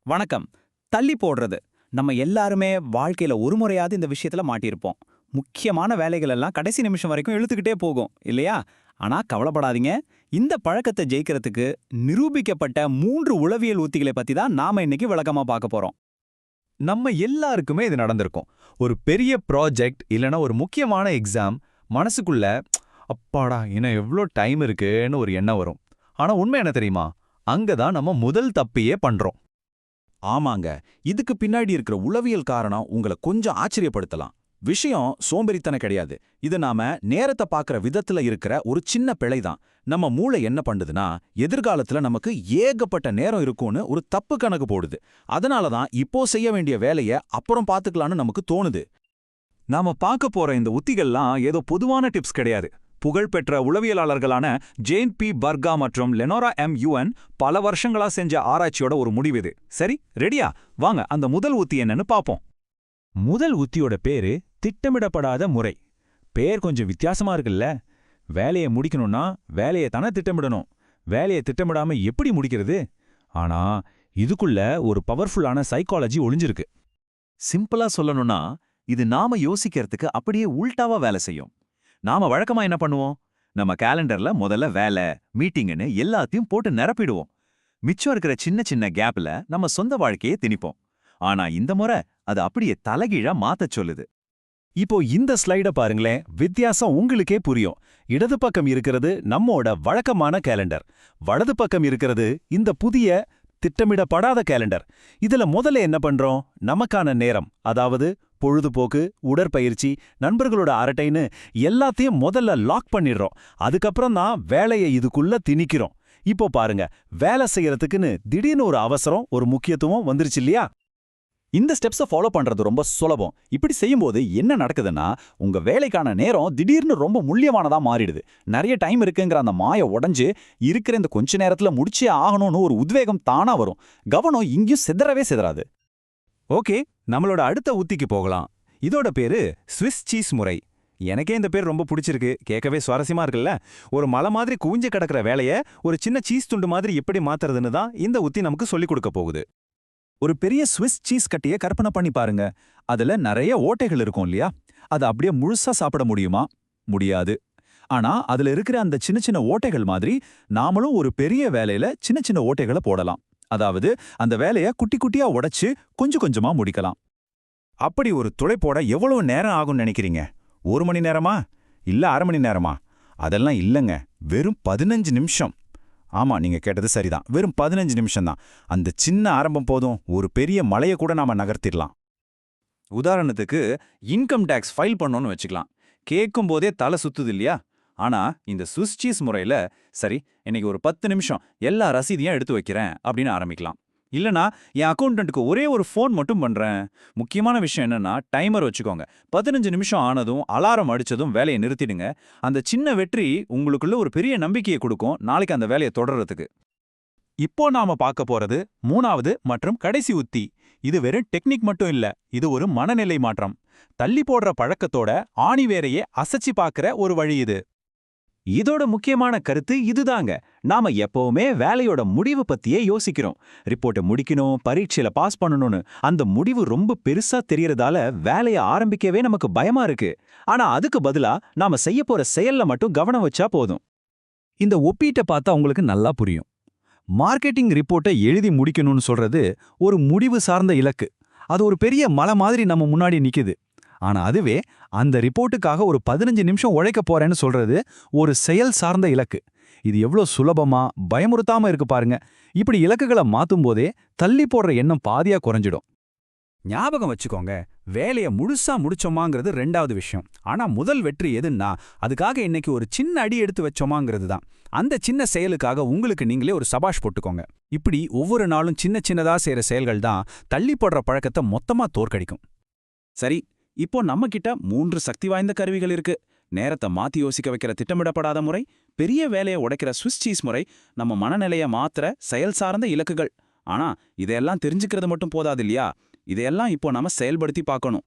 வணக்கம். தள்ளி போடுறது. நம்ம எல்லாருமே வாழ்க்கையில ஒரு முறையாவது இந்த விஷயத்துல மாட்டியிருப்போம். முக்கியமான வேலைகள் எல்லாம் கடைசி நிமிஷம் வரைக்கும் இழுத்துக்கிட்டே போகும், இல்லையா? ஆனா கவலைப்படாதீங்க. இந்த பழக்கத்தை ஜெயிக்கிறதுக்கு நிரூபிக்கப்பட்ட 3 உளவியல் உத்திகளை பத்தி தான் நாம இன்னைக்கு விளக்கமா பார்க்க போறோம். நம்ம எல்லாருக்குமே இது நடந்திருக்கும். ஒரு பெரிய ப்ராஜெக்ட் இல்லனா ஒரு முக்கியமான எக்ஸாம் மனசுக்குள்ள அப்பாடா இன்னும் எவ்ளோ டைம் இருக்குன்னு ஒரு எண்ணம் வரும். ஆனா உண்மை என்ன தெரியுமா? அங்கதான் நம்ம முதல் தப்பையே பண்றோம். ஆமாங்க. இதுக்கு பின்னாடி இருக்கிற உளவியல் காரணம் உங்களை கொஞ்சம் ஆச்சரியப்படுத்தலாம். விஷயம் சோம்பேறித்தனம் கிடையாது. இது நாம நேரத்தை பார்க்குற விதத்துல இருக்கிற ஒரு சின்ன பிழை தான். நம்ம மூளை என்ன பண்ணுதுன்னா, எதிர்காலத்துல நமக்கு ஏகப்பட்ட நேரம் இருக்கும்னு ஒரு தப்பு கணக்கு போடுது. அதனால தான் இப்போ செய்ய வேண்டிய வேலைய அப்புறம் பார்த்துக்கலான்னு நமக்கு தோணுது. நாம பார்க்க போற இந்த உத்திகள்லாம் ஏதோ பொதுவான டிப்ஸ் கிடையாது. புகழ்பெற்ற உளவியலாளர்களான ஜேன் பி பர்கா மற்றும் லெனோரா எம் யுஎன் பல வருஷங்களா செஞ்ச ஆராய்ச்சியோட ஒரு முடிவு இது. சரி, ரெடியா? வாங்க அந்த முதல் உத்தி என்னன்னு பாப்போம். முதல் உத்தியோட பேரு திட்டமிடப்படாத முறை. பேர் கொஞ்சம் வித்தியாசமா இருக்குல்ல? வேலையை முடிக்கணும்னா வேலையை தானே திட்டமிடணும். வேலையை திட்டமிடாம எப்படி முடிக்கிறது? ஆனா இதுக்குள்ள ஒரு பவர்ஃபுல்லான சைக்காலஜி ஒளிஞ்சிருக்கு. சிம்பிளா சொல்லணும்னா, இது நாம யோசிக்கிறதுக்கு அப்படியே உல்டாவா வேலை செய்யும். நாம வழக்கமா என்ன பண்ணுவோம்? நம்ம கேலண்டர்ல முதல்ல வேலை, மீட்டிங்னு எல்லாத்தையும் போட்டு நிரப்பிடுவோம். மிச்சம் இருக்கிற சின்ன சின்ன கேப்ல நம்ம சொந்த வாழ்க்கையை திணிப்போம். ஆனா இந்த முறை அது அப்படியே தலைகீழா மாத்தச் சொல்லுது. இப்போ இந்த ஸ்லைட பாருங்களேன், வித்தியாசம் உங்களுக்கே புரியும். இடது பக்கம் இருக்கிறது நம்மோட வழக்கமான கேலண்டர், வலது பக்கம் இருக்கிறது இந்த புதிய திட்டமிடப்படாத கேலண்டர். இதுல முதல்ல என்ன பண்றோம்? நமக்கான நேரம், அதாவது பொழுதுபோக்கு, உடற்பயிற்சி, நண்பர்களோட அரட்டைன்னு எல்லாத்தையும் முதல்ல லாக் பண்ணிடுறோம். அதுக்கப்புறம் தான் வேலையை இதுக்குள்ள திணிக்கிறோம். இப்போ பாருங்க, வேலை செய்யறதுக்குன்னு திடீர்னு ஒரு அவசரம், ஒரு முக்கியத்துவம் வந்துருச்சு இல்லையா? இந்த ஸ்டெப்ஸை ஃபாலோ பண்றது ரொம்ப சுலபம். இப்படி செய்யும்போது என்ன நடக்குதுன்னா, உங்க வேலைக்கான நேரம் திடீர்னு ரொம்ப முக்கியமானதா மாறிடுது. நிறைய டைம் இருக்குங்கிற அந்த மாய உடைஞ்சு இருக்கிற இந்த கொஞ்ச நேரத்துல முடிச்சே ஆகணும்னு ஒரு உத்வேகம் தானா வரும். கவனம் இங்கேயும் சிதறவே சிதறாது. ஓகே, நம்மளோட அடுத்த உத்திக்கு போகலாம். இதோட பேரு ஸ்விஸ் சீஸ் முறை. எனக்கே இந்த பேர் ரொம்ப பிடிச்சிருக்கு. கேட்கவே சுவாரஸ்யமா இருக்குல்ல? ஒரு மலை மாதிரி குவிஞ்சு கிடக்கிற வேலையை ஒரு சின்ன சீஸ் துண்டு மாதிரி எப்படி மாத்துறதுன்னு தான் இந்த உத்தி நமக்கு சொல்லிக் கொடுக்க போகுது. ஒரு பெரிய ஸ்விஸ் சீஸ் கட்டியை கற்பனை பண்ணி பாருங்க. அதுல நிறைய ஓட்டைகள் இருக்கும் இல்லையா? அது அப்படியே முழுசா சாப்பிட முடியுமா? முடியாது. ஆனா அதுல இருக்கிற அந்த சின்ன சின்ன ஓட்டைகள் மாதிரி நாமளும் ஒரு பெரிய வேலையில சின்ன சின்ன ஓட்டைகளை போடலாம். அதாவது அந்த வேலைய குட்டி குட்டியா உடைச்சு கொஞ்சம் கொஞ்சமா முடிக்கலாம். அப்படி ஒரு துளை போட எவ்வளவு நேரம் ஆகும்னு நினைக்கிறீங்க? 1 மணி நேரமா? இல்ல 1/2 மணி நேரமா? அதெல்லாம் இல்லங்க, வெறும் 15 நிமிஷம். ஆமா, நீங்க கேட்டது சரிதான். வெறும் 15 நிமிஷம் தான். அந்த சின்ன ஆரம்பம் போதும், ஒரு பெரிய மலையை கூட நாம நகர்த்திடலாம். உதாரணத்துக்கு, இன்கம் டேக்ஸ் ஃபைல் பண்ணோன்னு வச்சுக்கலாம். கேட்கும் போதே தலை சுத்துது இல்லையா? ஆனா இந்த ஸ்விஸ் சீஸ் முறையில, சரி இன்னைக்கு ஒரு 10 நிமிஷம் எல்லா ரசீதையும் எடுத்து வைக்கிறேன் அப்படின்னு ஆரம்பிக்கலாம். இல்லனா என் அக்கௌண்டன்ட்டுக்கு ஒரே ஒரு ஃபோன் மட்டும் பண்றேன். முக்கியமான விஷயம் என்னன்னா, டைமர் வச்சுக்கோங்க. 15 நிமிஷம் ஆனதும் அலாரம் அடிச்சதும் வேலையை நிறுத்திடுங்க. அந்த சின்ன வெற்றி உங்களுக்குள்ள ஒரு பெரிய நம்பிக்கையை கொடுக்கும், நாளைக்கு அந்த வேலையை தொடர்றதுக்கு. இப்போ நாம பார்க்க போறது 3வது மற்றும் கடைசி உத்தி. இது வெறும் டெக்னிக் மட்டும் இல்ல, இது ஒரு மனநிலை மாற்றம். தள்ளி போடுற பழக்கத்தோட ஆணிவேரையே அசைச்சு பார்க்கிற ஒரு வழி இது. இதோட முக்கியமான கருத்து இதுதாங்க. நாம எப்பவுமே வேலையோட முடிவு பத்தியே யோசிக்கிறோம். ரிப்போர்ட்டை முடிக்கணும், பரீட்சையில பாஸ் பண்ணணும்னு. அந்த முடிவு ரொம்ப பெருசா தெரியறதால வேலையை ஆரம்பிக்கவே நமக்கு பயமா இருக்கு. ஆனா அதுக்கு பதிலா நாம செய்ய போற செயல்ல மட்டும் கவனம் வச்சா போதும். இந்த ஒப்பீட்டை பார்த்தா உங்களுக்கு நல்லா புரியும். மார்க்கெட்டிங் ரிப்போர்ட்டை எழுதி முடிக்கணும்னு சொல்றது ஒரு முடிவு சார்ந்த இலக்கு. அது ஒரு பெரிய மலை மாதிரி நம்ம முன்னாடி நிக்குது. ஆனா அதுவே அந்த ரிப்போர்ட்டுக்காக ஒரு 15 நிமிஷம் உழைக்க போறேன்னு சொல்றது ஒரு செயல் சார்ந்த இலக்கு. இது எவ்வளோ சுலபமா பயமுறுத்தாம இருக்கு பாருங்க. இப்படி இலக்குகளை மாத்தும் போதே தள்ளி போடுற எண்ணம் பாதியா குறைஞ்சிடும். ஞாபகம் வச்சுக்கோங்க, வேலையை முழுசா முடிச்சோமாங்கிறது 2வது விஷயம். ஆனா முதல் வெற்றி எதுன்னா, அதுக்காக இன்னைக்கு ஒரு சின்ன அடி எடுத்து வச்சோமாங்கிறது தான். அந்த சின்ன செயலுக்காக உங்களுக்கு நீங்களே ஒரு சபாஷ் போட்டுக்கோங்க. இப்படி ஒவ்வொரு நாளும் சின்ன சின்னதா செய்யற செயல்கள் தான் தள்ளி போடுற பழக்கத்தை மொத்தமா தோற்கடிக்கும். சரி, இப்போ நம்ம கிட்ட 3 சக்தி வாய்ந்த கருவிகள் இருக்கு. நேரத்தை மாத்தி யோசிக்க வைக்கிற திட்டமிடப்படாத முறை, பெரிய வேலையை உடைக்கிற ஸ்விஸ் சீஸ் முறை, நம்ம மனநிலையை மாத்திர செயல் சார்ந்த இலக்குகள். ஆனா இதையெல்லாம் தெரிஞ்சுக்கிறது மட்டும் போதாது இல்லையா? இதையெல்லாம் இப்போ நாம செயல்படுத்தி பார்க்கணும்.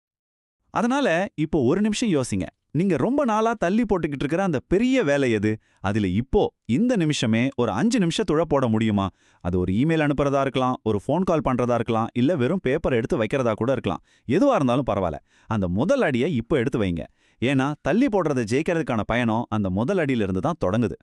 அதனால இப்போ ஒரு நிமிஷம் யோசிங்க. நீங்க ரொம்ப நாளா தள்ளி போட்டுக்கிட்டு இருக்கிற அந்த பெரிய வேலை எது? அதுல இப்போ இந்த நிமிஷமே ஒரு 5 நிமிஷத்துழ போட முடியுமா? அது ஒரு இமெயில் அனுப்புறதா இருக்கலாம், ஒரு ஃபோன் கால் பண்றதா இருக்கலாம், இல்ல வெறும் பேப்பர் எடுத்து வைக்கிறதா கூட இருக்கலாம். எதுவா இருந்தாலும் பரவாயில்ல. அந்த முதல் அடியை இப்போ எடுத்து வைங்க. ஏன்னா தள்ளி போடுறதை ஜெயிக்கிறதுக்கான பயணம் அந்த முதல் அடியிலிருந்து தான் தொடங்குது.